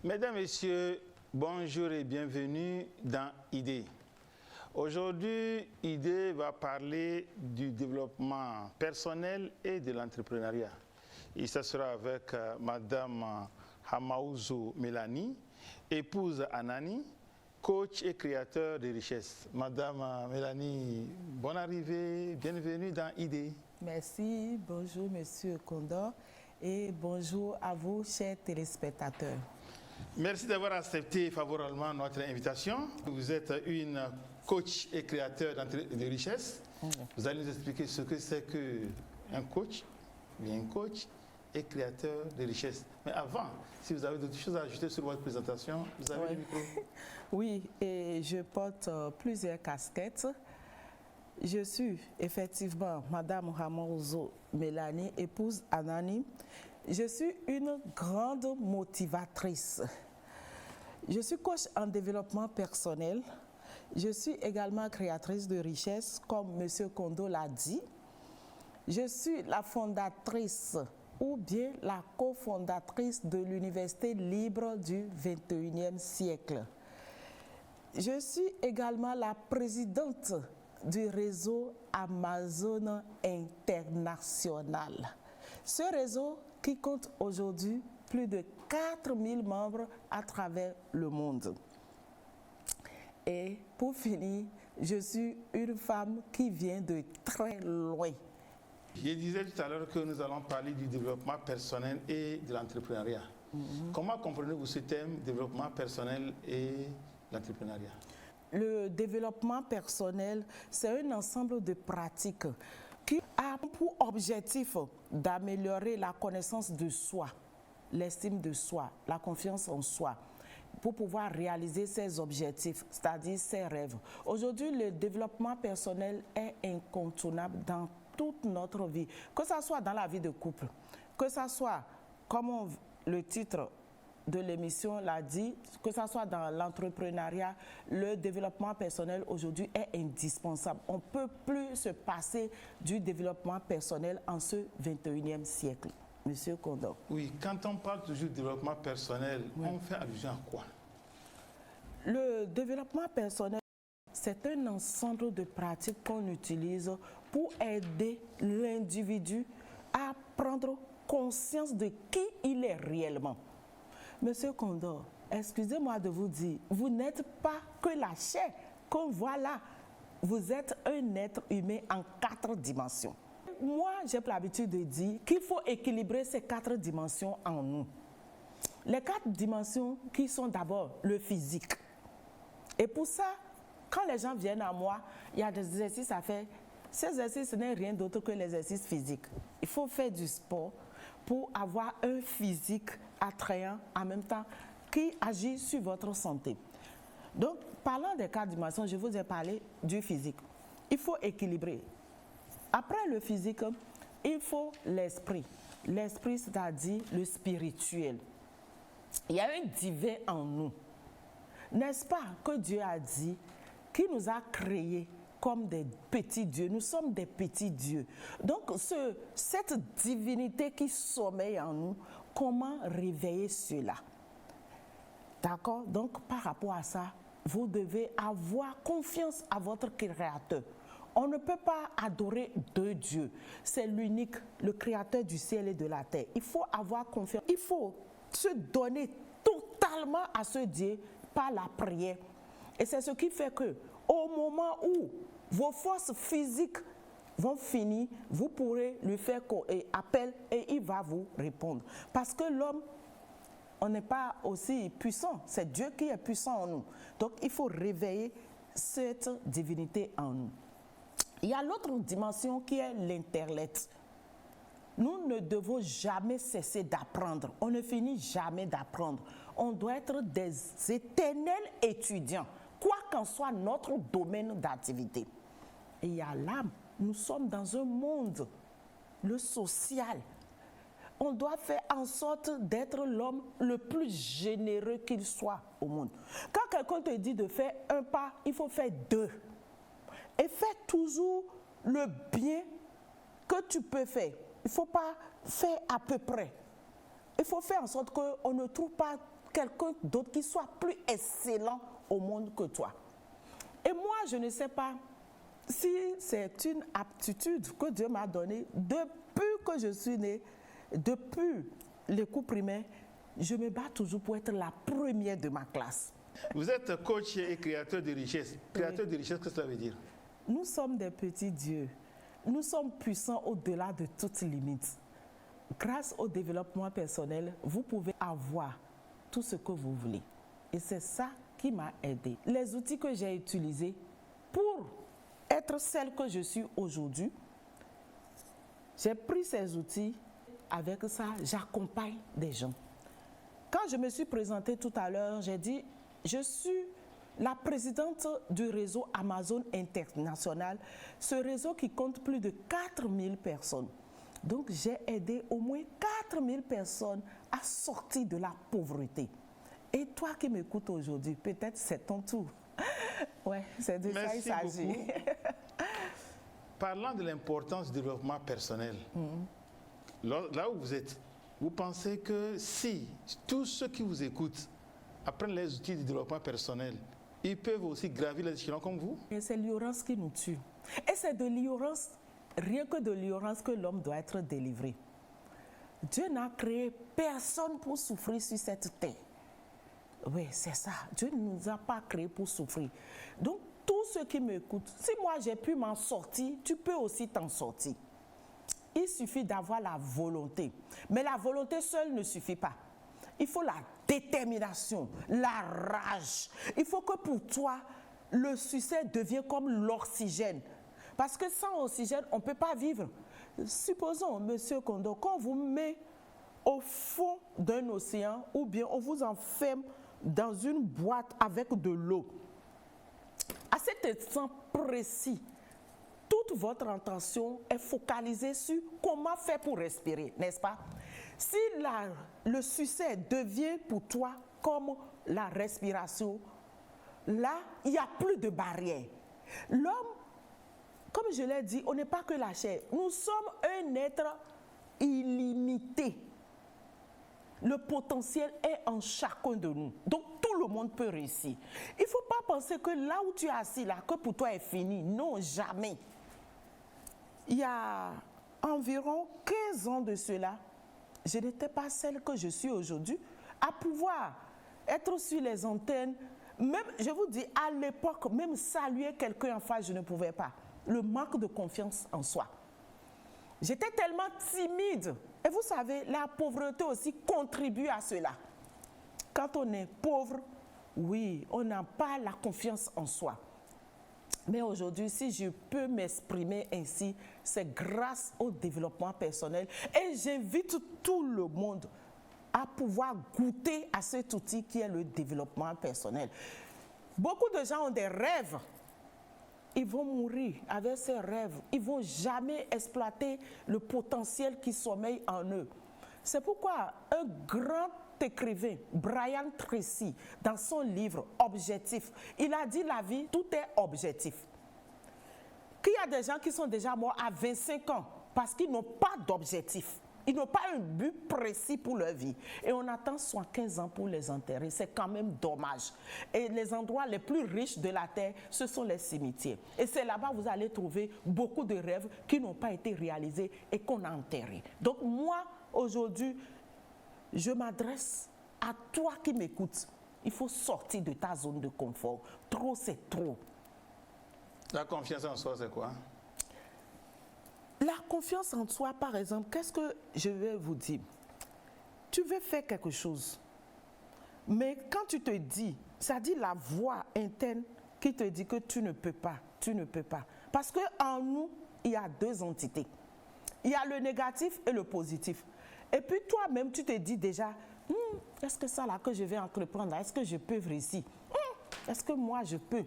Mesdames, Messieurs, bonjour et bienvenue dans IDÉ. Aujourd'hui, IDÉ va parler du développement personnel et de l'entrepreneuriat. Et ça sera avec Madame Hamaouzou Mélanie, épouse Anani, coach et créateur de richesse. Madame Mélanie, bonne arrivée, bienvenue dans IDÉ. Merci, bonjour Monsieur Condor et bonjour à vous, chers téléspectateurs. Merci d'avoir accepté favorablement notre invitation. Vous êtes une coach et créateur de richesse. Vous allez nous expliquer ce que c'est qu'un coach, bien coach et créateur de richesse. Mais avant, si vous avez d'autres choses à ajouter sur votre présentation, vous avez le micro. Oui, et je porte plusieurs casquettes. Je suis effectivement Madame Hamaouzou Mélanie, épouse Anani. Je suis une grande motivatrice. Je suis coach en développement personnel. Je suis également créatrice de richesse, comme M. Kondo l'a dit. Je suis la fondatrice ou bien la cofondatrice de l'Université libre du 21e siècle. Je suis également la présidente du réseau Amazon International. Ce réseau qui compte aujourd'hui plus de 4000 membres à travers le monde. Et pour finir, je suis une femme qui vient de très loin. Je disais tout à l'heure que nous allons parler du développement personnel et de l'entrepreneuriat. Comment comprenez-vous ce thème, développement personnel et l'entrepreneuriat? Le développement personnel, c'est un ensemble de pratiques qui a pour objectif d'améliorer la connaissance de soi, l'estime de soi, la confiance en soi, pour pouvoir réaliser ses objectifs, c'est-à-dire ses rêves. Aujourd'hui, le développement personnel est incontournable dans toute notre vie, que ce soit dans la vie de couple, que ce soit, comme le titre de l'émission l'a dit, que ce soit dans l'entrepreneuriat, le développement personnel aujourd'hui est indispensable. On ne peut plus se passer du développement personnel en ce 21e siècle. Monsieur Kondo. Oui, quand on parle toujours de développement personnel, on fait allusion à quoi? Le développement personnel, c'est un ensemble de pratiques qu'on utilise pour aider l'individu à prendre conscience de qui il est réellement. Monsieur Condor, excusez-moi de vous dire, vous n'êtes pas que la chair qu'on voit là. Vous êtes un être humain en 4 dimensions. Moi, j'ai pour l'habitude de dire qu'il faut équilibrer ces 4 dimensions en nous. Les 4 dimensions qui sont d'abord le physique. Et pour ça, quand les gens viennent à moi, il y a des exercices à faire. Ces exercices, ce n'est rien d'autre que l'exercice physique. Il faut faire du sport pour avoir un physique attrayant en même temps qui agit sur votre santé. Donc, parlant des 4 dimensions, je vous ai parlé du physique. Il faut équilibrer. Après le physique, il faut l'esprit. L'esprit, c'est-à-dire le spirituel. Il y a un divin en nous. N'est-ce pas que Dieu a dit qu'il nous a créés comme des petits dieux. Nous sommes des petits dieux. Donc, cette divinité qui sommeille en nous, comment réveiller cela? D'accord? Donc, par rapport à ça, vous devez avoir confiance à votre Créateur. On ne peut pas adorer 2 dieux. C'est l'unique, le Créateur du ciel et de la terre. Il faut avoir confiance. Il faut se donner totalement à ce Dieu par la prière. Et c'est ce qui fait que, au moment où vos forces physiques vont finir, vous pourrez lui faire appel et il va vous répondre. Parce que l'homme, on n'est pas aussi puissant. C'est Dieu qui est puissant en nous. Donc, il faut réveiller cette divinité en nous. Il y a l'autre dimension qui est l'intellect. Nous ne devons jamais cesser d'apprendre. On ne finit jamais d'apprendre. On doit être des éternels étudiants, quoi qu'en soit notre domaine d'activité. Et il y a l'âme. Nous sommes dans un monde, le social. On doit faire en sorte d'être l'homme le plus généreux qu'il soit au monde. Quand quelqu'un te dit de faire un pas, il faut faire 2. Et fais toujours le bien que tu peux faire. Il ne faut pas faire à peu près. Il faut faire en sorte qu'on ne trouve pas quelqu'un d'autre qui soit plus excellent au monde que toi. Et moi, je ne sais pas si c'est une aptitude que Dieu m'a donnée depuis que je suis née, depuis les cours primaires, je me bats toujours pour être la première de ma classe. Vous êtes coach et créateur de richesse. Créateur de richesse, qu'est-ce que ça veut dire? Nous sommes des petits dieux. Nous sommes puissants au-delà de toute limite. Grâce au développement personnel, vous pouvez avoir tout ce que vous voulez. Et c'est ça qui m'a aidé. Les outils que j'ai utilisés pour être celle que je suis aujourd'hui, j'ai pris ces outils. Avec ça, j'accompagne des gens. Quand je me suis présentée tout à l'heure, j'ai dit, je suis la présidente du réseau Amazon International, ce réseau qui compte plus de 4000 personnes. Donc, j'ai aidé au moins 4000 personnes à sortir de la pauvreté. Et toi qui m'écoutes aujourd'hui, peut-être c'est ton tour. Ouais, c'est de ça il s'agit. Parlant de l'importance du développement personnel, là où vous êtes, vous pensez que si tous ceux qui vous écoutent apprennent les outils du développement personnel, ils peuvent aussi gravir les échelons comme vous? Et c'est l'ignorance qui nous tue. Et c'est de l'ignorance, rien que de l'ignorance que l'homme doit être délivré. Dieu n'a créé personne pour souffrir sur cette terre. Oui, c'est ça. Dieu ne nous a pas créés pour souffrir. Donc, tous ceux qui m'écoutent, si moi j'ai pu m'en sortir, tu peux aussi t'en sortir. Il suffit d'avoir la volonté. Mais la volonté seule ne suffit pas. Il faut la détermination, la rage. Il faut que pour toi, le succès devienne comme l'oxygène. Parce que sans oxygène, on ne peut pas vivre. Supposons, monsieur Kondo, qu'on vous met au fond d'un océan ou bien on vous enferme dans une boîte avec de l'eau. À cet instant précis, toute votre attention est focalisée sur comment faire pour respirer, n'est-ce pas? Si le succès devient pour toi comme la respiration, là, il n'y a plus de barrière. L'homme, comme je l'ai dit, on n'est pas que la chair. Nous sommes un être illimité. Le potentiel est en chacun de nous. Donc, tout le monde peut réussir. Il ne faut pas penser que là où tu es assis, là, que pour toi est fini. Non, jamais. Il y a environ 15 ans de cela, je n'étais pas celle que je suis aujourd'hui, à pouvoir être sur les antennes. Même, je vous dis, à l'époque, même saluer quelqu'un en face, je ne pouvais pas. Le manque de confiance en soi. J'étais tellement timide. Et vous savez, la pauvreté aussi contribue à cela. Quand on est pauvre, oui, on n'a pas la confiance en soi. Mais aujourd'hui, si je peux m'exprimer ainsi, c'est grâce au développement personnel. Et j'invite tout le monde à pouvoir goûter à cet outil qui est le développement personnel. Beaucoup de gens ont des rêves. Ils vont mourir avec ces rêves. Ils ne vont jamais exploiter le potentiel qui sommeille en eux. C'est pourquoi un grand écrivain, Brian Tracy, dans son livre « Objectif », il a dit la vie, tout est objectif. Qu'il y a des gens qui sont déjà morts à 25 ans parce qu'ils n'ont pas d'objectif. Ils n'ont pas un but précis pour leur vie. Et on attend 75 ans pour les enterrer. C'est quand même dommage. Et les endroits les plus riches de la terre, ce sont les cimetières. Et c'est là-bas que vous allez trouver beaucoup de rêves qui n'ont pas été réalisés et qu'on a enterrés. Donc moi, aujourd'hui, je m'adresse à toi qui m'écoutes. Il faut sortir de ta zone de confort. Trop, c'est trop. La confiance en soi, c'est quoi? La confiance en soi, par exemple, qu'est-ce que je vais vous dire? Tu veux faire quelque chose, mais quand tu te dis, ça dit la voix interne qui te dit que tu ne peux pas, tu ne peux pas. Parce qu'en nous, il y a deux entités. Il y a le négatif et le positif. Et puis toi-même, tu te dis déjà, est-ce que ça là que je vais entreprendre, est-ce que je peux réussir? Est-ce que moi je peux?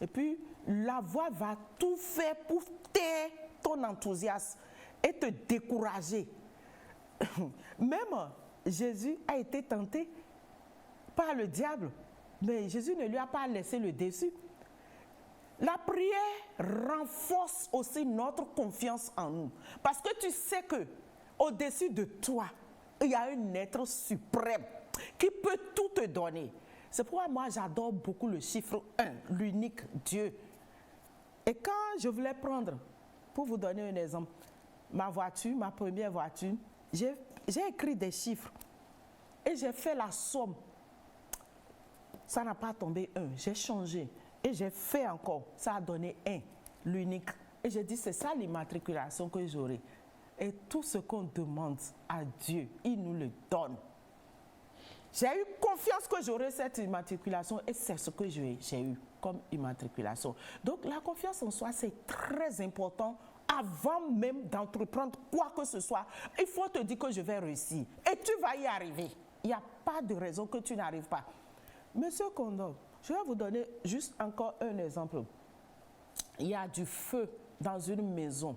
Et puis la voix va tout faire pour taire ton enthousiasme et te décourager. Même Jésus a été tenté par le diable, mais Jésus ne lui a pas laissé le dessus. La prière renforce aussi notre confiance en nous. Parce que tu sais que au-dessus de toi, il y a un être suprême. qui peut tout te donner. C'est pourquoi moi j'adore beaucoup le chiffre 1, l'unique Dieu. Et quand je voulais prendre, pour vous donner un exemple, ma voiture, ma première voiture, j'ai écrit des chiffres et j'ai fait la somme. Ça n'a pas tombé 1, j'ai changé et j'ai fait encore. Ça a donné 1, l'unique. Et j'ai dit, c'est ça l'immatriculation que j'aurai. Et tout ce qu'on demande à Dieu, il nous le donne. J'ai eu confiance que j'aurais cette immatriculation et c'est ce que j'ai eu comme immatriculation. Donc la confiance en soi, c'est très important avant même d'entreprendre quoi que ce soit. Il faut te dire que je vais réussir et tu vas y arriver. Il n'y a pas de raison que tu n'arrives pas. Monsieur Kondom, je vais vous donner juste encore un exemple. Il y a du feu dans une maison.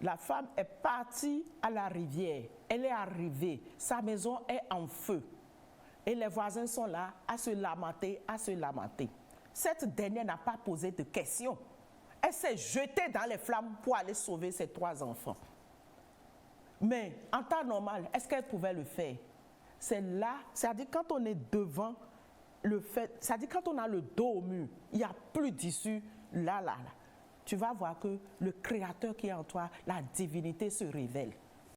La femme est partie à la rivière. Elle est arrivée. Sa maison est en feu. Et les voisins sont là à se lamenter, à se lamenter. Cette dernière n'a pas posé de questions. Elle s'est jetée dans les flammes pour aller sauver ses 3 enfants. Mais en temps normal, est-ce qu'elle pouvait le faire? C'est là, c'est-à-dire quand on est devant le fait, c'est-à-dire quand on a le dos au mur, il n'y a plus d'issue, là. Tu vas voir que le Créateur qui est en toi, la divinité se révèle.